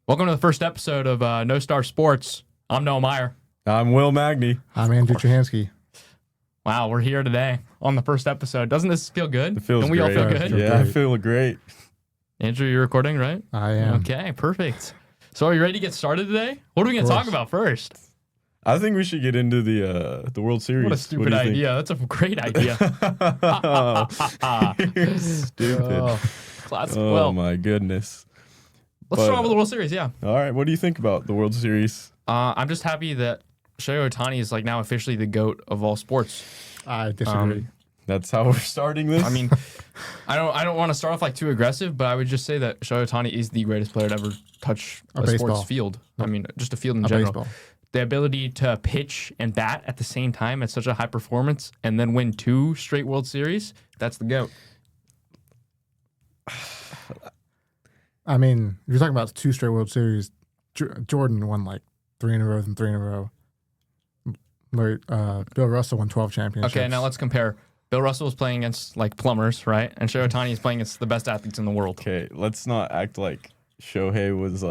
Welcome to the first episode of No Star Sports. I'm Noah Meyer. I'm Will Magni. I'm Andrew Chehansky. Wow, we're here today on the first episode. Doesn't this feel good? It feels Don't we all great. feel good? Yeah, I feel great. Andrew, you're recording, right? I am. Okay, perfect. So are you ready to get started today? What are we going to talk about first? I think we should get into the World Series. What a stupid idea. That's a great idea. You're stupid. Classic. Oh, Well, my goodness. let's start off with the World Series, yeah. All right, what do you think about the World Series? I'm just happy that Shohei Ohtani is now officially the GOAT of all sports. I disagree. That's how we're starting this? I mean, I don't want to start off too aggressive, but I would just say that Shohei Ohtani is the greatest player to ever touch a baseball. sports field. I mean, just a field in general. Baseball. The ability to pitch and bat at the same time at such a high performance and then win 2 straight World Series, that's the GOAT. I mean, if you're talking about 2 straight World Series, Jordan won 3 in a row and 3 in a row. Bill Russell won 12 championships. Okay, now let's compare. Bill Russell was playing against plumbers, right? And Shohei Ohtani is playing against the best athletes in the world. Okay, let's not act like Shohei was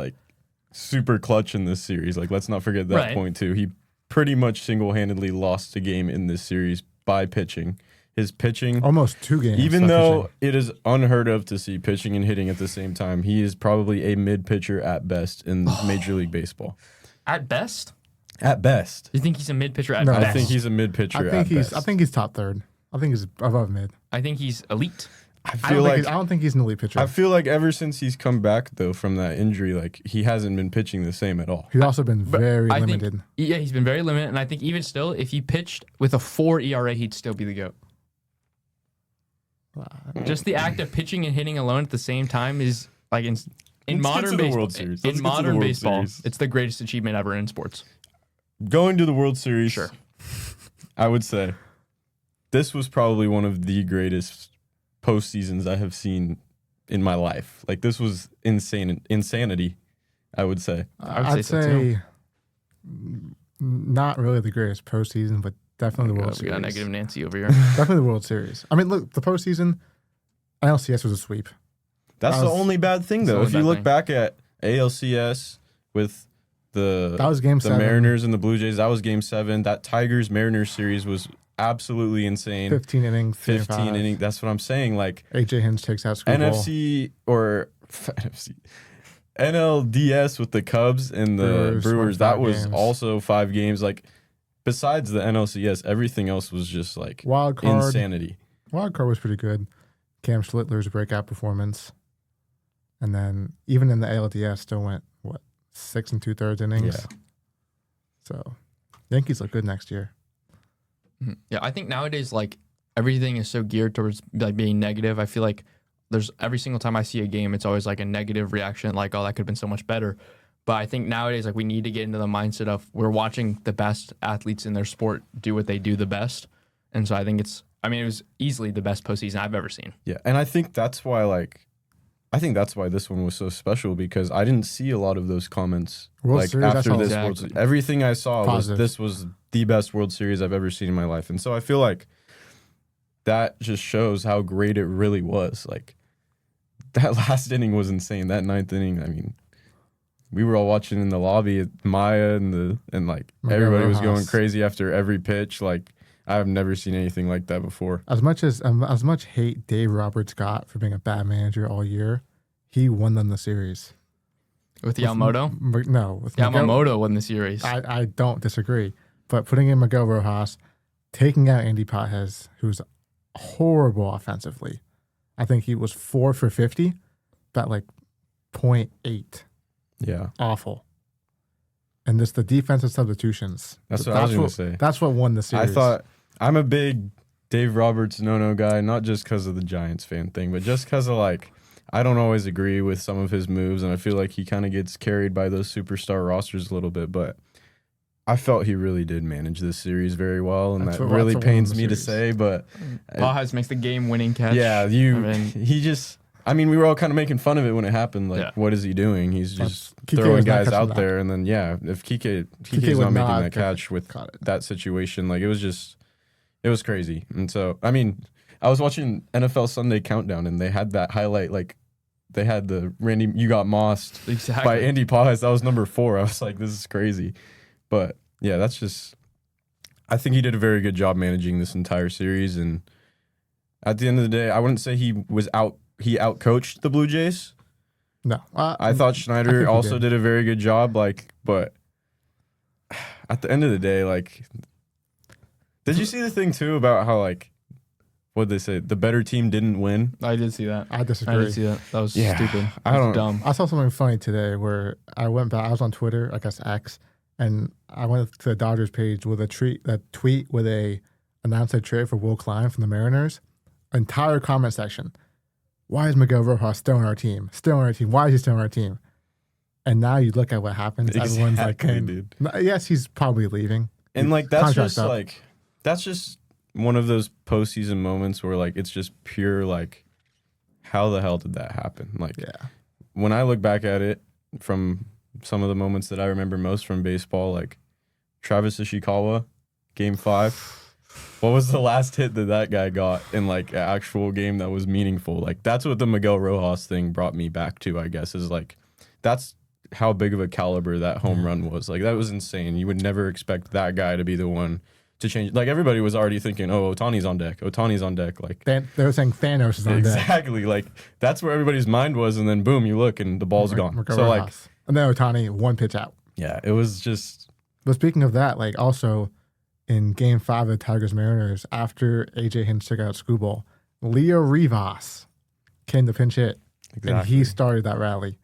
super clutch in this series. Let's not forget that point too. He pretty much single-handedly lost the game in this series by pitching. His pitching, almost 2 games. even though it is unheard of to see pitching and hitting at the same time, he is probably a mid pitcher at best in Major League Baseball. At best? At best. You think he's a mid pitcher at No. best? I think he's a mid pitcher. I think he's top third. I think he's above mid. I think he's elite. I don't think he's an elite pitcher. I feel like ever since he's come back though from that injury, he hasn't been pitching the same at all. He's also been very I limited. Think, yeah, he's been very limited, and I think even still, if he pitched with a 4 ERA, he'd still be the GOAT. Just the act of pitching and hitting alone at the same time is in modern baseball. In modern baseball, it's the greatest achievement ever in sports. Going to the World Series, sure. I would say this was probably one of the greatest postseasons I have seen in my life. This was insanity, I would say. I'd say not really the greatest postseason, but definitely the World Series. We got negative Nancy over here. Definitely the World Series. I mean, look, the postseason, NLCS was a sweep. That's the only bad thing, though. If you look back at ALCS with that was game 7. Mariners and the Blue Jays, that was game 7. That Tigers-Mariners series was absolutely insane. 15 innings. 15 innings. That's what I'm saying. AJ Hinch takes out screwball. NFC or NLDS with the Cubs and the Brewers, that was games. Also 5 games. Besides the NLCS, everything else was just wild card insanity. Wild card was pretty good. Cam Schlittler's breakout performance, and then even in the ALDS, still went 6 2/3 innings. Yeah. So Yankees look good next year. Yeah, I think nowadays everything is so geared towards being negative. I feel like there's every single time I see a game, it's always a negative reaction, oh, that could have been so much better. But I think nowadays we need to get into the mindset of we're watching the best athletes in their sport do what they do the best. And so I think it was easily the best postseason I've ever seen. Yeah, and I think that's why this one was so special, because I didn't see a lot of those comments after this World Series. Everything I saw was this was the best World Series I've ever seen in my life. And so I feel like that just shows how great it really was. That last inning was insane. That 9th inning, we were all watching in the lobby at Meyer and everybody was going crazy after every pitch. I've never seen anything like that before. As much hate Dave Roberts got for being a bad manager all year, he won them the series. With Yamamoto? No. Yamamoto won the series. I don't disagree. But putting in Miguel Rojas, taking out Andy Pages, who's horrible offensively. I think he was 4 for 50, but 0.8. Yeah. Awful. And just the defensive substitutions. That's what I was going to say. That's what won the series. I'm a big Dave Roberts no guy, not just because of the Giants fan thing, but just because of I don't always agree with some of his moves, and I feel like he kind of gets carried by those superstar rosters a little bit, but I felt he really did manage this series very well, and that really pains me to say, but Pages makes the game-winning catch. Yeah, we were all kind of making fun of it when it happened. What is he doing? He's just throwing guys out there, and then if Kike's not making that catch with that situation, it was crazy. And so I was watching NFL Sunday Countdown, and they had that highlight they had the Randy, you got mossed by Andy Paz. That was number 4. I was like, this is crazy. But yeah, that's just, I think he did a very good job managing this entire series. And at the end of the day, I wouldn't say he outcoached the Blue Jays. No. I thought Schneider also did a very good job. But at the end of the day, did you see the thing too about how what'd they say? The better team didn't win. I did see that. I disagree. I did see that. That was stupid. That was dumb. I saw something funny today where I went back. I was on Twitter, I guess X, and I went to the Dodgers page with a tweet with a announced a trade for Will Klein from the Mariners. Entire comment section. Why is Miguel Rojas still on our team? Still on our team. Why is he still on our team? And now you look at what happens. Exactly, everyone's like, dude. Yes, he's probably leaving. And that's just one of those postseason moments where it's just pure how the hell did that happen? When I look back at it from some of the moments that I remember most from baseball, Travis Ishikawa, Game 5. What was the last hit that guy got in an actual game that was meaningful? That's what the Miguel Rojas thing brought me back to, I guess, is that's how big of a caliber that home run was. That was insane. You would never expect that guy to be the one to change. Everybody was already thinking, oh, Ohtani's on deck. Ohtani's on deck. They were saying Thanos is on deck. Exactly. That's where everybody's mind was, and then boom, you look and the ball's gone. So and then Ohtani, 1 pitch out. Yeah, it was just. But speaking of that, also in Game 5 of the Tigers Mariners, after AJ Hinch took out Skubal, Leo Rivas came to pinch hit, and he started that rally.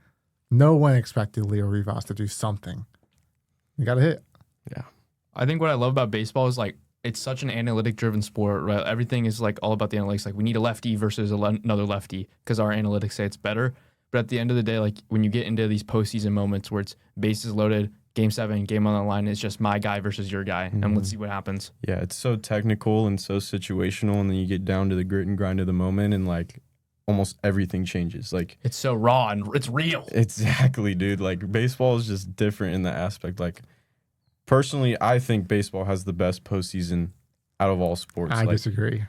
No one expected Leo Rivas to do something. He got a hit. Yeah. I think what I love about baseball is it's such an analytic-driven sport, right? Everything is all about the analytics. We need a lefty versus another lefty because our analytics say it's better. But at the end of the day, when you get into these postseason moments where it's bases loaded, Game 7, game on the line, it's just my guy versus your guy, and let's see what happens. Yeah, it's so technical and so situational, and then you get down to the grit and grind of the moment, and almost everything changes. It's so raw and it's real. Exactly, dude. Baseball is just different in that aspect. Personally, I think baseball has the best postseason out of all sports. I disagree.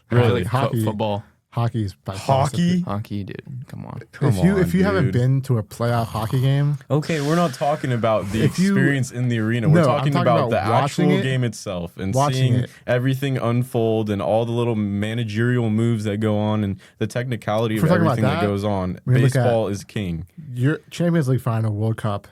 Really, hockey, football. Hockey is by hockey. Hockey, dude. Come on. If you haven't been to a playoff hockey game, okay, we're not talking about the experience in the arena. We're talking about the actual game itself and seeing everything unfold and all the little managerial moves that go on and the technicality of everything that goes on. Baseball is king. Your Champions League final, World Cup.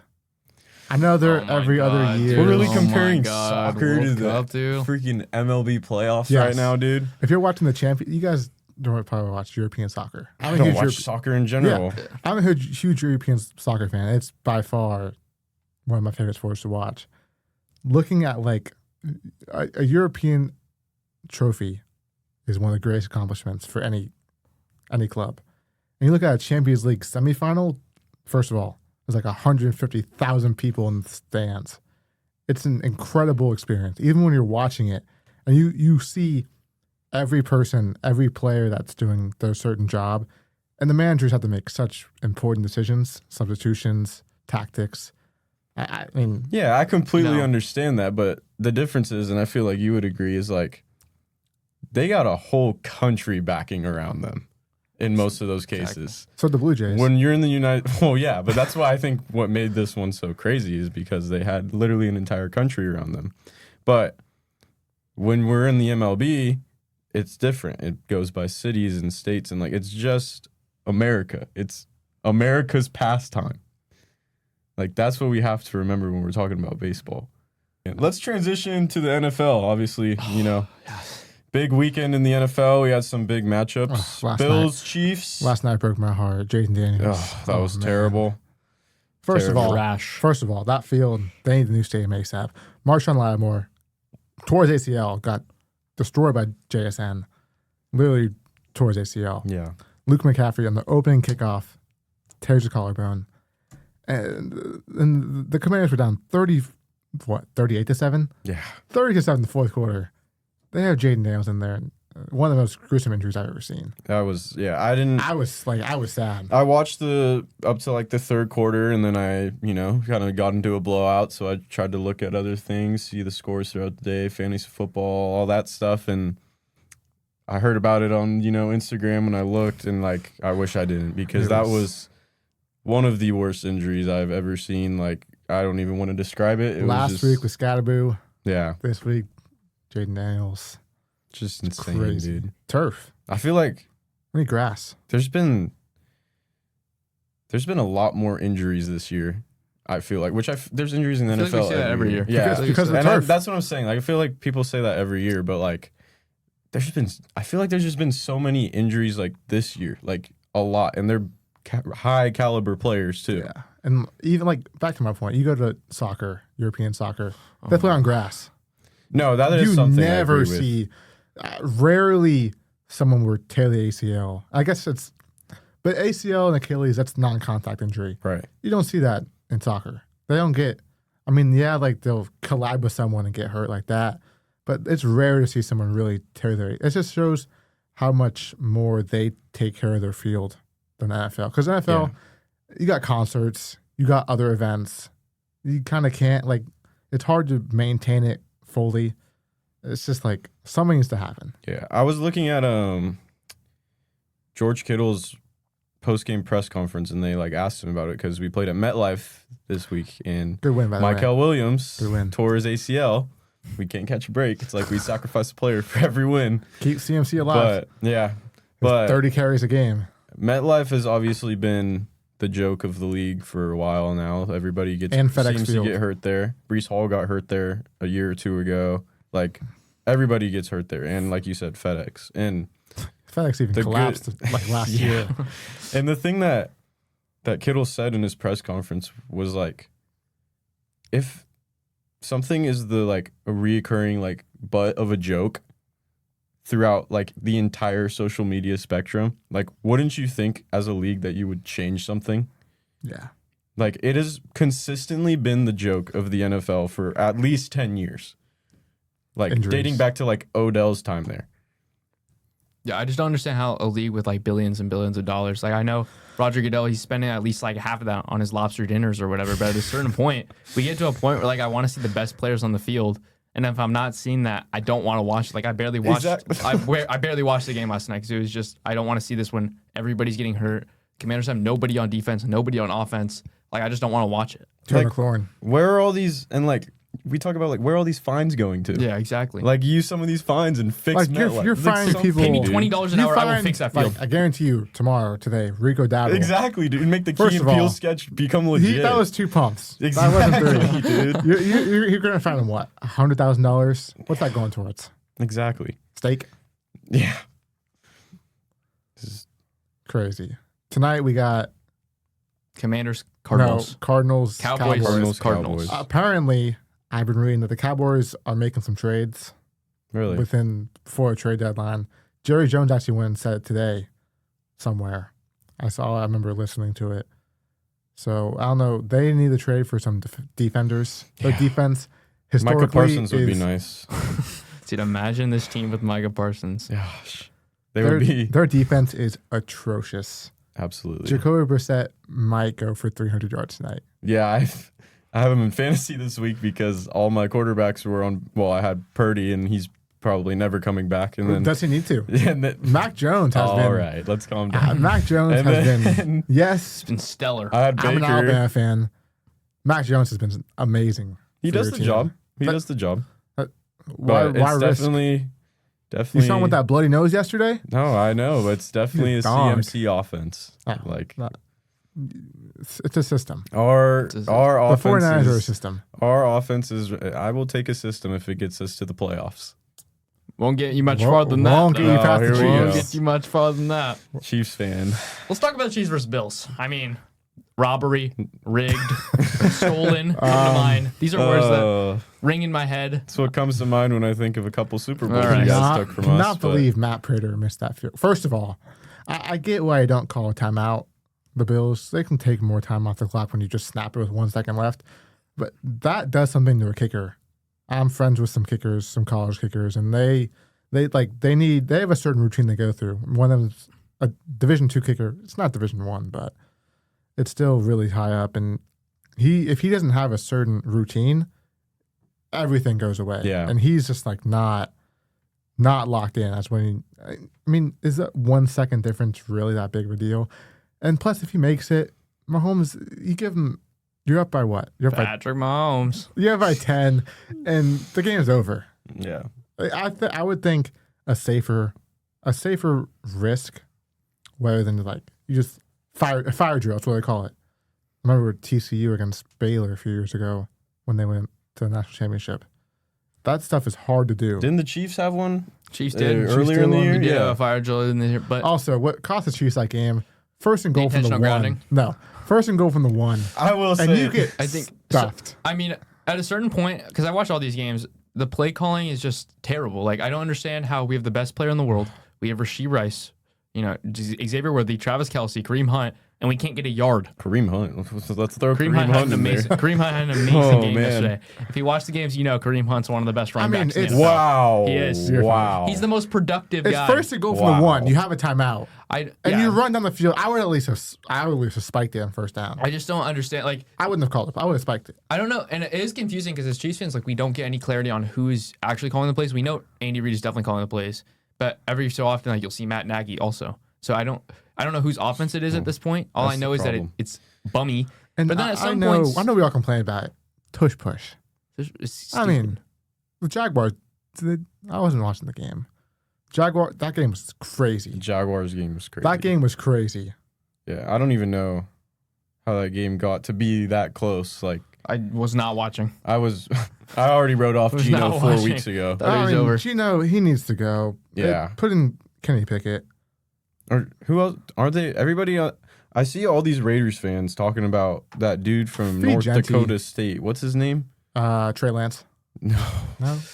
I know they're every other year. We're really comparing soccer to the freaking MLB playoffs right now, dude. If you're watching the you guys don't probably watch European soccer. I don't watch soccer in general. Yeah. I'm a huge European soccer fan. It's by far one of my favorite sports to watch. Looking at a European trophy is one of the greatest accomplishments for any club. And you look at a Champions League semifinal, first of all, there's 150,000 people in the stands. It's an incredible experience, even when you're watching it. And you see every person, every player that's doing their certain job. And the managers have to make such important decisions, substitutions, tactics. I mean... Yeah, I completely understand that. But the difference is, and I feel like you would agree, is they got a whole country backing around them in most of those cases. Exactly. So the Blue Jays. When you're in the well, yeah, but that's why I think what made this one so crazy is because they had literally an entire country around them. But when we're in the MLB, it's different. It goes by cities and states, and it's just America. It's America's pastime. That's what we have to remember when we're talking about baseball. Let's transition to the NFL. Obviously, big weekend in the NFL. We had some big matchups. Bills, Chiefs. Last night broke my heart. Jason Daniels. That was terrible. First of all, that field, they need the new stadium ASAP. Marshawn Lattimore tore his ACL, got destroyed by JSN. Literally tore his ACL. Yeah. Luke McCaffrey on the opening kickoff tears his collarbone. And the Commanders were down 38-7? Yeah. 30-7 in the fourth quarter. They have Jaden Daniels in there. One of the most gruesome injuries I've ever seen. I was sad. I watched up to the third quarter, and then I, kind of got into a blowout. So I tried to look at other things, see the scores throughout the day, fantasy football, all that stuff. And I heard about it on, Instagram when I looked, and like I wish I didn't, because that was one of the worst injuries I've ever seen. Like, I don't even want to describe it. Last week with Scadaboo. Yeah. This week, Jaden Daniels. Just insane, crazy. Dude. Turf. I feel like I need grass. There's been a lot more injuries this year. I feel like, there's injuries in the NFL like we see that every year. Yeah, because of the turf. That's what I'm saying. Like, I feel like people say that every year, but like, I feel like there's just been so many injuries like this year, like a lot, and they're high caliber players too. Yeah, and even like back to my point, you go to soccer, European soccer, they play on grass. No, that is something you never I agree see. Rarely someone would tear the ACL. I guess but ACL and Achilles, that's non-contact injury. Right. You don't see that in soccer. They don't get. I mean, yeah, like they'll collide with someone and get hurt like that. But it's rare to see someone really tear their. It just shows how much more they take care of their field than the NFL. Because NFL, you got concerts, you got other events. You kind of can't, like, it's hard to maintain it fully. It's just like something needs to happen. Yeah. I was looking at George Kittle's post-game press conference, and they like asked him about it because we played at MetLife this week, and Good win, by the way. Michael Williams Good win. tore his ACL. We can't catch a break. It's like we sacrifice a player for every win. Keep CMC alive. But 30 carries a game. MetLife has obviously been the joke of the league for a while now. Everybody And FedEx seems Field. to get hurt there. Breece Hall got hurt there a year or two ago. Like, everybody gets hurt there. And like you said, FedEx. And FedEx even collapsed like last year. And the thing that Kittle said in his press conference was like, if something is the like a reoccurring like butt of a joke throughout like the entire social media spectrum, like, wouldn't you think as a league that you would change something? Yeah. Like, it has consistently been the joke of the NFL for at least 10 years. Like, Injuries. dating back to like Odell's time there. Yeah, I just don't understand how a league with like billions and billions of dollars, like I know Roger Goodell, he's spending at least like half of that on his lobster dinners or whatever, but at a certain point, we get to a point where like I want to see the best players on the field, and if I'm not seeing that, I don't want to watch it. Like I barely watched I barely watched the game last night because it was just, I don't want to see this when everybody's getting hurt. Commanders have nobody on defense, nobody on offense. Like I just don't want to watch it. Terry Like, McLaurin. where are all these, and like we talk about like where are all these fines going to? Yeah, exactly. Like, use some of these fines and fix Like, MetLife. you're It's like fining so people- Pay me dude. $20 an hour, I will fix that field. Like, I guarantee you, today, Rico Dowdle. Exactly, dude. Make the Key First and of Peele all, sketch become legit. That was 2 pumps. Exactly, That wasn't 3. dude. You're going to find him what? $100,000? What's that going towards? Exactly. Steak? Yeah. This is Crazy. Tonight we got Commanders, Cardinals. Cardinals, Cowboys. Cardinals. Apparently, I've been reading that the Cowboys are making some trades really. before a trade deadline. Jerry Jones actually went and said it today somewhere. I remember listening to it. So, I don't know. They need to trade for some defenders. Their defense historically Micah Parsons would be nice. Dude, imagine this team with Micah Parsons. Gosh. Would be. Their defense is atrocious. Absolutely. Jacoby Brissett might go for 300 yards tonight. Yeah, I have him in fantasy this week because all my quarterbacks were on. Well, I had Purdy, and he's probably never coming back. And then Does he need to? Yeah, Mac Jones has been. All right, let's calm down. Mac Jones has been. Yes, It's been stellar. I had Baker. I'm an Alabama fan. Mac Jones has been amazing. He for does your the team. job. He does the job. Why But it's risk? definitely. You saw him with that bloody nose yesterday? No, I know, but it's definitely a Dog. CMC offense. Oh, Like no. It's a system. our The The offense 49ers are a is, system. our offense is. I will take a system if it gets us to the playoffs. Won't get you much Won't- farther than that. won't get you though. past the here we Won't go. get you much farther than that. Chiefs fan. Let's talk about Chiefs versus Bills. I mean, robbery, rigged, stolen, come to mind. These are words that ring in my head. That's what comes to mind when I think of a couple Super Bowls All right. you guys took from us. Cannot but- believe Matt Prater missed that field. First of all, I get why I don't call a timeout. The Bills, they can take more time off the clock when you just snap it with 1 second left. But that does something to a kicker. I'm friends with some kickers, some college kickers, and they have a certain routine they go through. One of them's a Division II kicker. It's not Division I, but it's still really high up. And if he doesn't have a certain routine, everything goes away. Yeah. And he's just like not not locked in. That's when I mean, is that 1 second difference really that big of a deal? And plus, if he makes it, Mahomes, you give him, you're up by what? You're up Patrick Mahomes. You're up by 10, and the game's over. Yeah. I would think a safer risk rather than like you just fire drill. That's what they call it. I remember TCU against Baylor a few years ago when they went to the national championship. That stuff is hard to do. Didn't the Chiefs have one? Chiefs did earlier in the year. We did a fire drill in the year, but also, what cost the Chiefs that game? First and goal from the one. Grounding. No, first and goal from the one. I will say, and you get I think stuffed. So, I mean, at a certain point, because I watch all these games, the play calling is just terrible. Like, I don't understand how we have the best player in the world. We have Rasheed Rice, Xavier Worthy, Travis Kelce, Kareem Hunt, and we can't get a yard. Kareem Hunt. Let's throw Kareem Hunt in there. Kareem Hunt had an amazing game yesterday. If you watch the games, Kareem Hunt's one of the best running backs in the NFL. Wow. He is. Wow. He's the most productive guy. It's first and goal from the one. You have a timeout. You run down the field. I would at least have spiked it on first down. I just don't understand. Like, I wouldn't have called it. I would have spiked it. I don't know. And it is confusing because as Chiefs fans, like, we don't get any clarity on who's actually calling the plays. We know Andy Reid is definitely calling the plays. But every so often, like, you'll see Matt Nagy also. So I don't know whose offense it is at this point. All I know is that it's bummy. And but then at some I points, know we all complain about it. Tush push. I mean, the Jaguars. I wasn't watching the game. That game was crazy. The Jaguars game was crazy. That game was crazy. Yeah, I don't even know how that game got to be that close. Like, I was not watching. I already wrote off Geno 4 weeks ago. That was over. Geno, he needs to go. Yeah. Put in Kenny Pickett. Or who else? Are they? Everybody. I see all these Raiders fans talking about that dude from North Dakota State. What's his name? Trey Lance. No.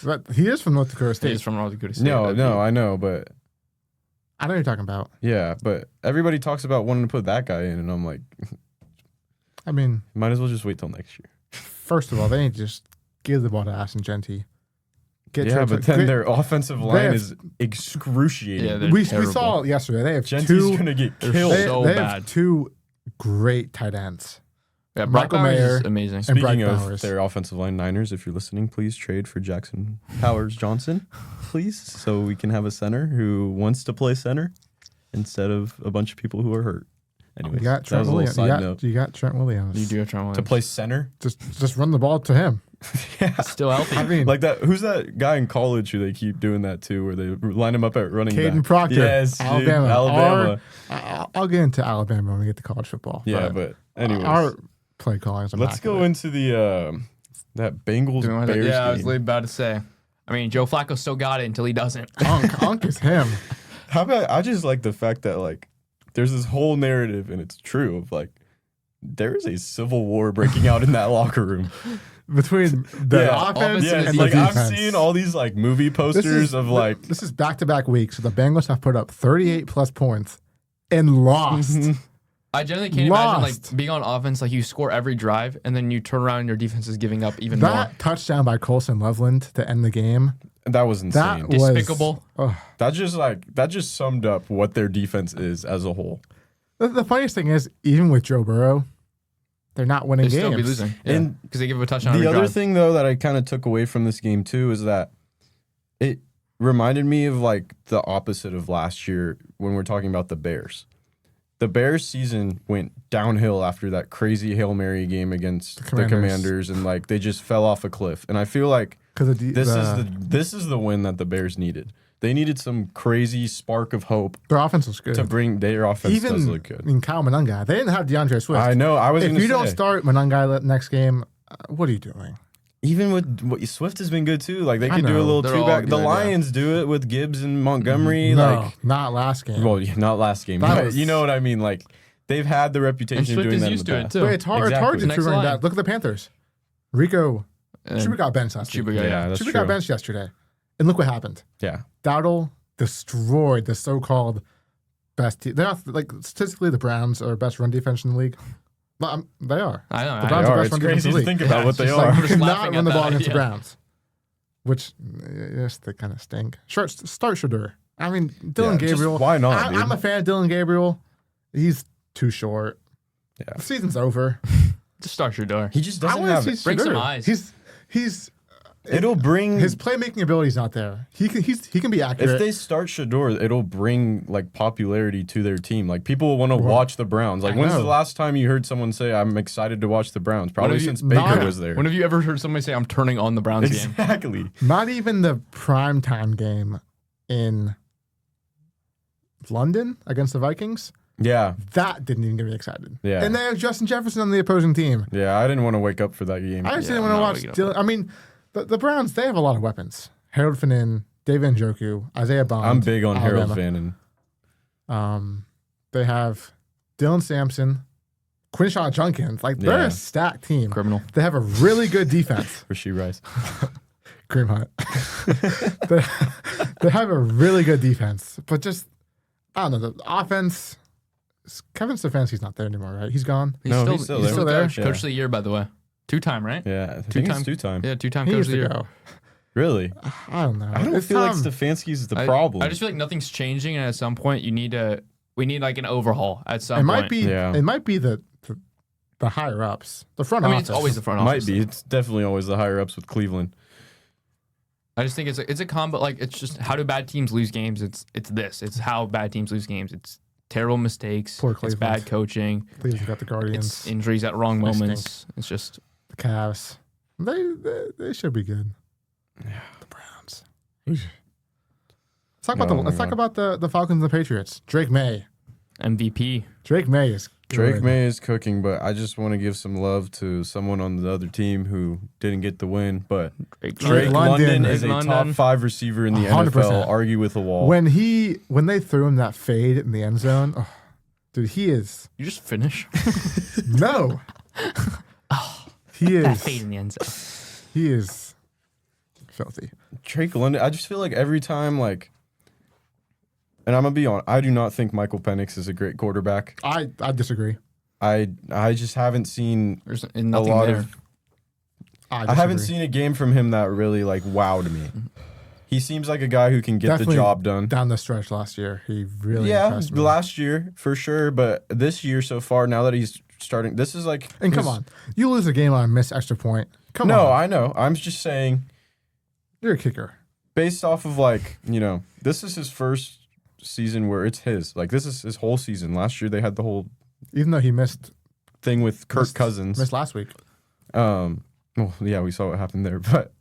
But he is from North Dakota State. He is from North Dakota State. No, I know, but I know what you're talking about. Yeah, but everybody talks about wanting to put that guy in, and I'm like, I mean, might as well just wait till next year. First of all, they ain't just give the ball to Ashton Genty. But then their offensive line is excruciating. Yeah, we saw it yesterday. They have Genty's gonna get killed. They have two great tight ends. Yeah, Brock Bowers is amazing. Speaking of their offensive line, Niners, if you're listening, please trade for Jackson Powers Johnson, please, so we can have a center who wants to play center instead of a bunch of people who are hurt. Anyways, you got Trent Williams. You got Trent Williams. You do have Trent Williams to play center. Just run the ball to him. Yeah, still healthy. I mean, like that. Who's that guy in college who they keep doing that to, where they line him up at running back? Caden Proctor. Yes, Alabama. I'll get into Alabama when we get to college football. Yeah, but anyways, our play calling is immaculate. Let's go into the that Bengals Bears game. I was about to say. I mean, Joe Flacco still got it until he doesn't. Unk is him. How about I just like the fact that like there's this whole narrative, and it's true, of like there is a civil war breaking out in that locker room between the offense and like the defense. I'm seeing all these like movie posters of like this is back-to-back weeks. So the Bengals have put up 38 plus points and lost. I generally can't imagine like being on offense, like you score every drive and then you turn around and your defense is giving up even more. That touchdown by Colson Loveland to end the game. That was insane. Despicable. That just summed up what their defense is as a whole. The funniest thing is, even with Joe Burrow, they're not winning games. They still be losing. And because they give a touchdown every drive. The other drive. thing, though, that I kind of took away from this game, too, is that it reminded me of like the opposite of last year when we're talking about the Bears. The Bears season went downhill after that crazy Hail Mary game against the Commanders, and like they just fell off a cliff. And I feel like this is the win that the Bears needed. They needed some crazy spark of hope. Their offense was good. To bring their offense does look good. I mean, Kyle Monunga, they didn't have DeAndre Swift. I know. If you don't start Monunga next game, what are you doing? Even with Swift has been good too. Like they could do a little two back. The Lions do it with Gibbs and Montgomery. No, not last game. Well, not last game. You know what I mean? Like they've had the reputation of doing that in the past. But it's hard. Exactly. It's hard to running back. Look at the Panthers. Rico Chuba got benched last week. Chuba got benched yesterday, and look what happened. Yeah, Dowdle destroyed the so-called best team. They're not like statistically the Browns are best run defense in the league. But they are. I know. The Browns are it's crazy to think about what they are. Like, you cannot run the ball against the Browns, which yes, they kind of stink. Start Shadur. I mean, Dylan Gabriel. Why not? I'm a fan of Dylan Gabriel. He's too short. Yeah, the season's over. Just start Shadur. He just doesn't have bring some eyes. He's it'll bring his playmaking ability's not there. He can be accurate. If they start Shador, it'll bring like popularity to their team. Like people will want to watch the Browns. Like when's the last time you heard someone say, "I'm excited to watch the Browns"? Probably since Baker was there. When have you ever heard somebody say, "I'm turning on the Browns game"? Exactly. Not even the primetime game in London against the Vikings. Yeah. That didn't even get me excited. Yeah. And they have Justin Jefferson on the opposing team. Yeah, I didn't want to wake up for that game. I just didn't want to watch Dylan. I mean, the Browns, they have a lot of weapons. Harold Fannin, David Njoku, Isaiah Bond. I'm big on Alabama. Harold Fannin. They have Dylan Sampson, Quinshaw Junkins. Like, they're a stacked team. Criminal. They have a really good defense. Rasheed Rice. Cream Hunt. They have a really good defense. But just, I don't know, the offense... Kevin Stefanski's not there anymore, right? He's gone. He's still there. there. Coach of the year, by the way. 2-time, right? Yeah, I think it's 2-time. Yeah, 2-time He coach needs of the to year. go. Really? I don't know. I don't feel like Stefanski's the problem. I just feel like nothing's changing, and at some point, we need like an overhaul at some It point. might be. Yeah. It might be the higher ups, the front office. It's always the front office. Might be. It's definitely always the higher ups with Cleveland. I just think it's a combo. Like, it's just how do bad teams lose games? It's how bad teams lose games. It's terrible mistakes. Poor It's bad coaching. Cleveland got the Guardians. It's injuries at wrong moments. It's just the Cavs. They should be good. Yeah, the Browns. Let's talk about the Falcons and the Patriots. Drake May, MVP. Drake May is good. Drake May is cooking, but I just want to give some love to someone on the other team who didn't get the win. But Drake London is a top 5 receiver in the 100%. NFL. Argue with a wall. When they threw him that fade in the end zone, dude, he is. You just finish? No. He is. That fade in the end zone. He is filthy. Drake London. I just feel like every time, like, and I'm gonna be honest, I do not think Michael Penix is a great quarterback. I disagree. I just haven't seen There's a nothing lot there. of. I haven't seen a game from him that really like wowed me. He seems like a guy who can get Definitely the job done. Down the stretch last year, he really impressed me. Last year for sure, but this year so far, now that he's starting, this is like. And come on, you lose a game on a missed extra point. Come on. No, I know. I'm just saying. You're a kicker. Based off of like, this is his first season where it's his. Like, this is his whole season. Last year they had the whole. Even though he missed. Thing with Kirk Cousins. Missed last week. Well, yeah, we saw what happened there, but.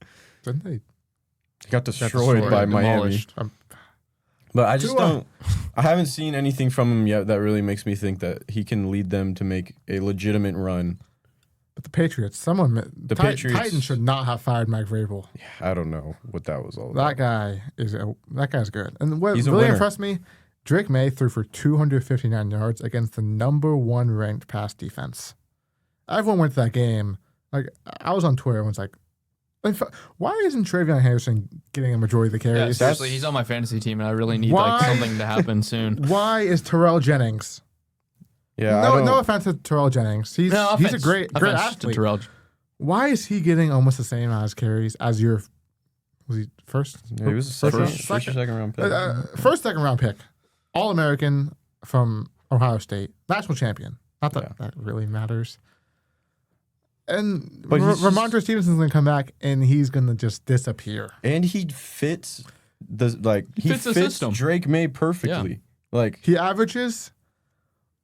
Didn't they? He got destroyed by Miami. But I just don't. I haven't seen anything from him yet that really makes me think that he can lead them to make a legitimate run. But the Patriots, Titans should not have fired Mike Vrabel. Yeah, I don't know what that was all about. That guy's good. And what He's really impressed me, Drake May threw for 259 yards against the number 1 ranked pass defense. Everyone went to that game. Like, I was on Twitter and was like, why isn't Travion Henderson getting a majority of the carries? Yeah, seriously, he's on my fantasy team, and I really need something to happen soon. Why is Terrell Jennings? Yeah, no offense to Terrell Jennings. He's a great athlete. Why is he getting almost the same amount of carries as your? Was he first? Yeah, he was a first or second round pick. Second round pick, All American from Ohio State, national champion. Not that that really matters. And Ramondre Stevenson's gonna come back, and he's gonna just disappear. And he fits the system. Drake May perfectly. Yeah. Like, he averages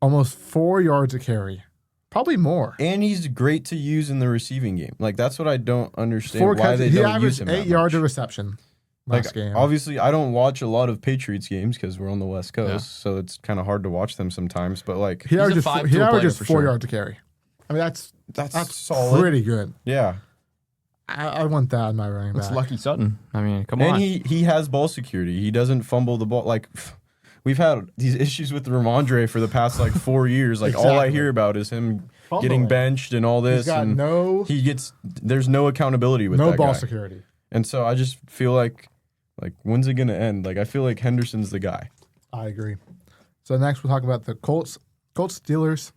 almost 4 yards a carry, probably more. And he's great to use in the receiving game. Like, that's what I don't understand. Why they don't use him. He averaged 8 yards a reception last game. Obviously, I don't watch a lot of Patriots games because we're on the West Coast, so it's kind of hard to watch them sometimes. But like, he averages 4 yards a carry. I mean, that's solid. Pretty good. Yeah. I want that in my running back. It's Lucky Sutton. I mean, come on. And he has ball security. He doesn't fumble the ball. Like, we've had these issues with Ramondre for the past 4 years. Like, exactly. All I hear about is him getting benched and all this. There's no accountability with that guy. No ball security. And so I just feel like when's it gonna end? Like, I feel like Henderson's the guy. I agree. So next we'll talk about the Colts Steelers.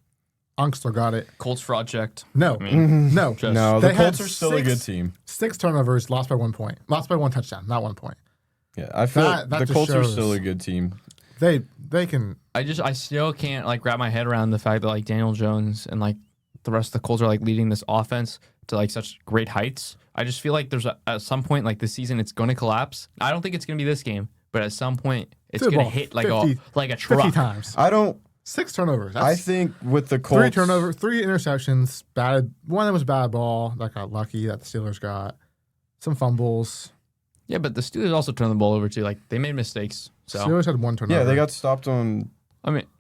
Unk still got it. Colts fraud checked. No. No. The Colts are still a good team. 6 turnovers, lost by 1 point. Lost by 1 touchdown, not 1 point. Yeah, I feel like the Colts are still a good team. They can. I still can't wrap my head around the fact that Daniel Jones and the rest of the Colts are leading this offense, to like such great heights. I just feel like there's at some point like this season it's going to collapse. I don't think it's going to be this game, but at some point it's going to hit like 50, a truck. 50 times. 6 turnovers. I think with the Colts, 3 interceptions, bad. One that was bad ball that got lucky that the Steelers got. Some fumbles. Yeah, but the Steelers also turned the ball over too. Like they made mistakes. So Steelers had 1 turnover. Yeah, they got stopped on.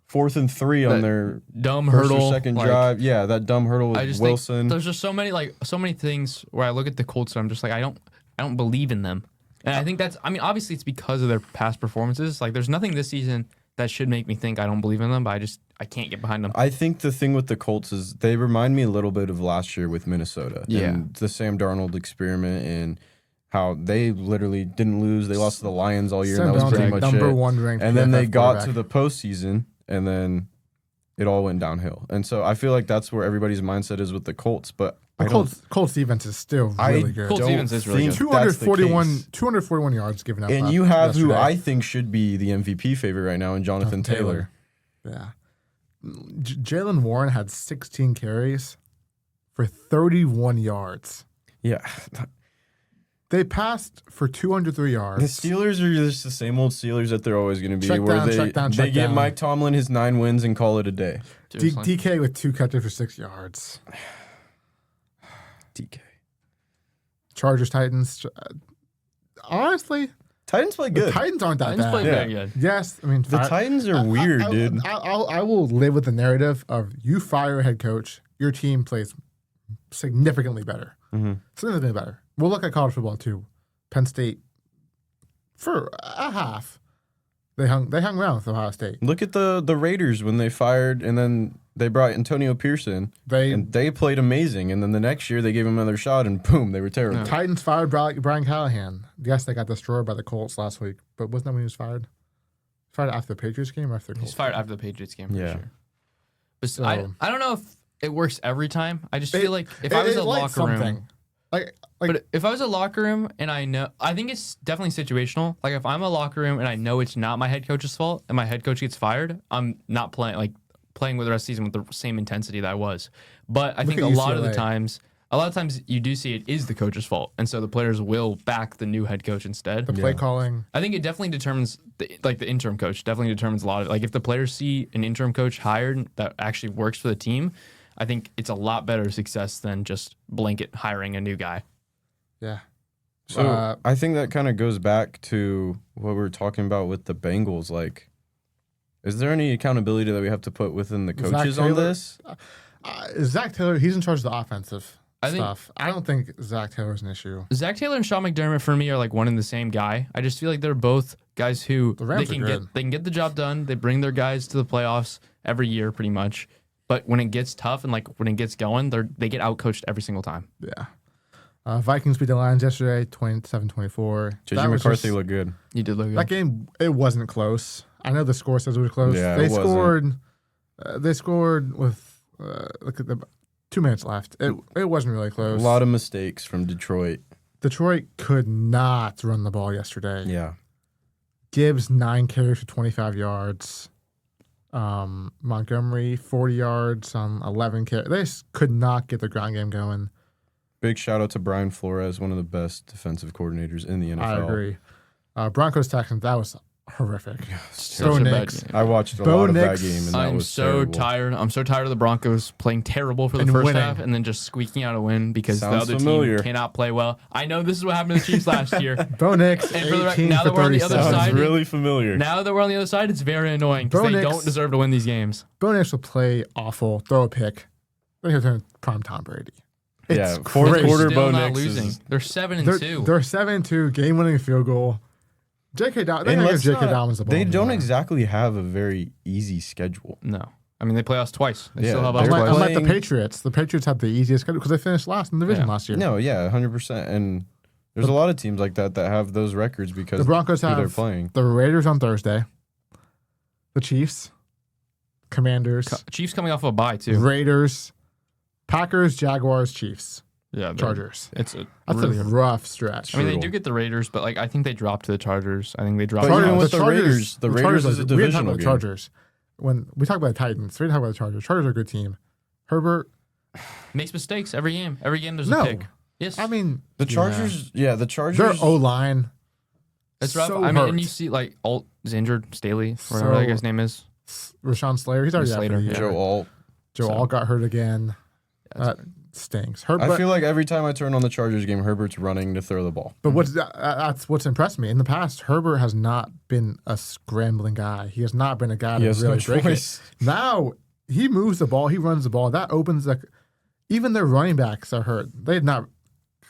4th and 3 on their dumb hurdle, second drive. Yeah, that dumb hurdle with Wilson. There's just so many things where I look at the Colts and I'm just like I don't believe in them. And I think obviously it's because of their past performances. Like there's nothing this season that should make me think I don't believe in them, but I can't get behind them. I think the thing with the Colts is they remind me a little bit of last year with Minnesota. Yeah. And the Sam Darnold experiment and how they literally didn't lose. They lost to the Lions all year, and that was pretty much number it. 1 ranked. And then they got to the postseason, and then it all went downhill. And so I feel like that's where everybody's mindset is with the Colts. But Colts defense is still really good. Colts defense is really good. 241 yards given up. And you have yesterday. Who I think should be the MVP favorite right now in Jonathan Taylor. Yeah. Jalen Warren had 16 carries for 31 yards. Yeah. They passed for 203 yards. The Steelers are just the same old Steelers that they're always going to be. They get Mike Tomlin his 9 wins and call it a day. DK with 2 catches for 6 yards. DK. Chargers, Titans. Honestly, Titans play good. The Titans aren't that bad. Play very good. Yes, I mean the Titans are weird, dude. I will live with the narrative of you fire a head coach, your team plays significantly better. Mm-hmm. Significantly better. We'll look at college football too. Penn State, for a half, they hung around with Ohio State. Look at the Raiders when they fired and then they brought Antonio Pearson. They played amazing, and then the next year they gave him another shot, and boom, they were terrible. Titans fired Brian Callahan. Yes, they got destroyed by the Colts last week, but wasn't that when he was fired? Fired after the Patriots game or after the Colts? He's fired after the Patriots game, for sure. But so, I don't know if it works every time. I just feel like if I was a locker room... But if I was a locker room and I think it's definitely situational. Like if I'm a locker room and I know it's not my head coach's fault and my head coach gets fired, I'm not playing with the rest of the season with the same intensity that I was. But I think a lot of times you do see it is the coach's fault, and so the players will back the new head coach instead. The play calling. I think it definitely determines the interim coach definitely determines a lot of if the players see an interim coach hired that actually works for the team. I think it's a lot better success than just blanket hiring a new guy. Yeah. So I think that kind of goes back to what we were talking about with the Bengals. Like, is there any accountability that we have to put within the coaches on this? Zach Taylor, he's in charge of the offensive stuff. I don't think Zach Taylor's an issue. Zach Taylor and Sean McDermott for me are like one and the same guy. I just feel like they're both guys who they can get the job done. They bring their guys to the playoffs every year pretty much. But when it gets tough and when it gets going, they get outcoached every single time. Yeah. Vikings beat the Lions yesterday, 27-24. JJ McCarthy looked good. He did look good. That game, it wasn't close. I know the score says it was close. Yeah, they scored. They scored with look at the 2 minutes left. It wasn't really close. A lot of mistakes from Detroit. Detroit could not run the ball yesterday. Yeah. Gibbs 9 carries for 25 yards. Montgomery 40 yards on 11 carries. They just could not get the ground game going. Big shout out to Brian Flores, one of the best defensive coordinators in the NFL. I agree. Broncos Texans, that was horrific. So Nix. I watched a lot of that game, and that was terrible. Tired. I'm so tired of the Broncos playing terrible for the first half and then just squeaking out a win because the other team cannot play well. I know this is what happened to the Chiefs last year. Bo Nix, and now that we're on the other side, really familiar. Now that we're on the other side, it's very annoying because they don't deserve to win these games. Bo Nix will play awful, throw a pick. Then he'll turn prime Tom Brady. It's fourth quarter Bo Nix losing. They're 7-2. They're 7-2, game-winning field goal. J.K. Dobbins the ball. They don't exactly have a very easy schedule. No. I mean, they play us twice. They still have us twice. Unlike the Patriots. The Patriots have the easiest schedule because they finished last in the division last year. No, 100%. And there's a lot of teams like that have those records because the Broncos they're playing. The Raiders on Thursday. The Chiefs. Commanders. Chiefs coming off of a bye, too. Raiders. Packers, Jaguars, Chiefs. Yeah, Chargers. That's really a rough stretch. I mean, they do get the Raiders, but I think they dropped to the Chargers. I think they dropped. The Raiders is a divisional game. Chargers. When we talk about the Titans, we talk about the Chargers. Chargers are a good team. Herbert, Makes mistakes every game. Every game there's a pick. Yes. I mean, the Chargers. The Chargers. Their O-line. It's rough. I mean, and you see like Alt is injured, Staley, whatever that guy's name is. Rashawn Slater. He's already Slater. Yeah. Joe Alt got hurt again. That stinks. I feel like every time I turn on the Chargers game, Herbert's running to throw the ball. But that's what's impressed me. In the past, Herbert has not been a scrambling guy. He has not been a guy to really break it. Now, he moves the ball. He runs the ball. That opens even their running backs are hurt. They had not.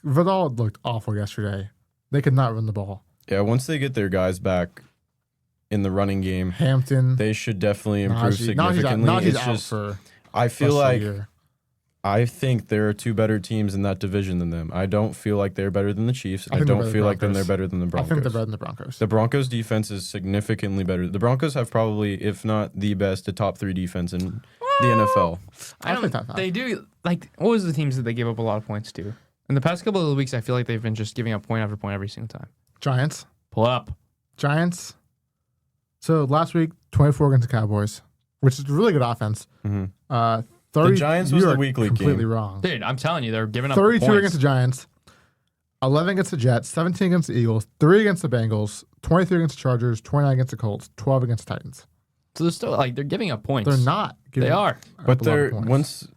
Vidal looked awful yesterday. They could not run the ball. Yeah, once they get their guys back in the running game, Hampton, they should definitely improve significantly. Najee's out for I feel like I think there are two better teams in that division than them. I don't feel like they're better than the Chiefs. I don't feel like they're better than the Broncos. I think they're better than the Broncos. The Broncos' defense is significantly better. The Broncos have probably, if not the best, the top 3 defense in the NFL. They do. Like, what was the teams that they gave up a lot of points to? In the past couple of weeks, I feel like they've been just giving up point after point every single time. Giants. Pull up. Giants. So last week, 24 against the Cowboys, which is a really good offense. Mm-hmm. 30, the Giants was the weekly completely game. Wrong. Dude, I'm telling you, they're giving up 32 points. Against the Giants, 11 against the Jets, 17 against the Eagles, 3 against the Bengals, 23 against the Chargers, 29 against the Colts, 12 against the Titans. So they're still they're giving up points. They're not. They are. But